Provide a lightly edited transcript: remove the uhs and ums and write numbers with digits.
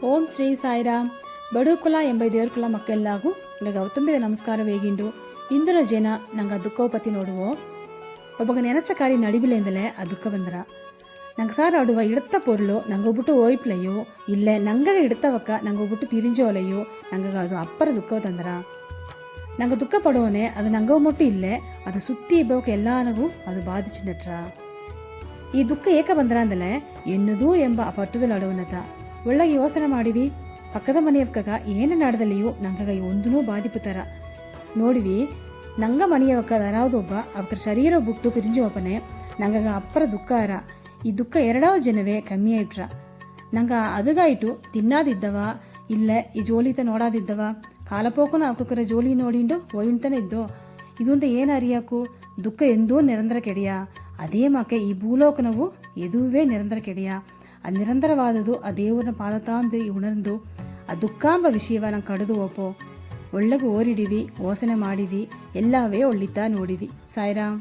ಓಂ ಶ್ರೀ ಸಾಯಿರಾಮ್. ಬಡುಕುಲ ಎಂಬ ದೇವ್ರಕುಲ ಮಕ್ಕೆಲ್ಲಾಗೂ ನಂಗೆ ಗೌತಂಬಿದ ನಮಸ್ಕಾರ ವೇಗಿಂಡು ಇಂದಿನ ಜನ ನಂಗೆ ಆ ದುಃಖೋಪತಿ ನೋಡುವೋ ಒಬ್ಬಗ ನೆನಚಕಾರಿ ನಡಿಬಿಲೆಂದಲೇ ಆ ದುಃಖ ಬಂದರ ನಂಗೆ ಸಾರ ಆಡುವ ಇಡತ್ತ ಪೊರ್ಲು ನಂಗೊಬ್ಬಟ್ಟು ಓಯ್ಪ್ಲೆಯೋ ಇಲ್ಲೇ ನಂಗಗ ಇಡತ್ತವಕ್ಕ ನಂಗೊಬ್ಬಟ್ಟು ಪಿರಿಂಜೋಲೆಯೋ ನಂಗಗ ಅದು ಅಪ್ಪರ ದುಃಖವ ತಂದರ ನಂಗೆ ದುಃಖ ಪಡುವನೆ ಅದು ನಂಗೋ ಮೊಟ್ಟು ಇಲ್ಲೇ ಅದು ಸುತ್ತಿ ಇಬ್ಬವಕ್ಕೆ ಎಲ್ಲಾನಗೂ ಅದು ಬಾಧಿಸಿ ನಟ್ರ ಈ ದುಃಖ ಏಕ ಬಂದರ ಅಂದಲೇ ಎನ್ನುದು ಎಂಬ ಆ ಪಟ್ಟುದಲು ಅಡುವನತ ಒಳ್ಳೆಗೆ ಯೋಚನೆ ಮಾಡಿವಿ ಪಕ್ಕದ ಮನೆಯವಕ್ಕಗ ಏನು ನಾಡದಲ್ಲಿಯೂ ನಂಗಗ ಒಂದೂ ಬಾಧಿಪುತ್ತರ ನೋಡಿವಿ ನಂಗ ಮನೆಯವಕ್ಕ ಯಾರಾವುದೊಬ್ಬ ಅವರ ಶರೀರ ಬಿಟ್ಟು ಪಿರಿಂಜೋಪನೆ ನಂಗಗ ಅಪ್ಪರ ದುಃಖ ಅರ ಈ ದುಃಖ ಎರಡಾವ ಜನವೇ ಕಮ್ಮಿ ಆಯ್ಟ್ರ ನಂಗೆ ಅದಗಾಯಿತು ತಿನ್ನಾದಿದ್ದವ ಇಲ್ಲ ಈ ಜೋಲಿತ ನೋಡಾದಿದ್ದವ ಕಾಲಪೋಕನ ಅವಕ್ಕರ ಜೋಲಿ ನೋಡಿಂಡು ಒಯ್ತಾನೆ ಇದ್ದೋ ಇದೊಂದು ಏನು ಅರಿಯಾಕು ದುಃಖ ಎಂದೂ ನಿರಂತರ ಕೆಡಿಯ ಅದೇ ಮಾಕೆ ಈ ಭೂಲೋಕನವು ಎದುವೇ ನಿರಂತರ ಕೆಡಿಯ ಅದು ನಿರಂತರವಾದದು ಆ ದೇವರನ್ನ ಪಾದತಾಂದು ಉಣರ್ದು ಆ ದುಃಖಾಂಬ ವಿಷಯವ ನಂಗೆ ಕಡಿದು ಓಪೋ ಒಳ್ಳೆಗೂ ಓರಿಡಿವಿ ಓಸನೆ ಮಾಡಿವಿ ಎಲ್ಲವೇ ಒಳ್ಳಿತಾ ನೋಡಿವಿ. ಸಾಯಿರಾಮ್.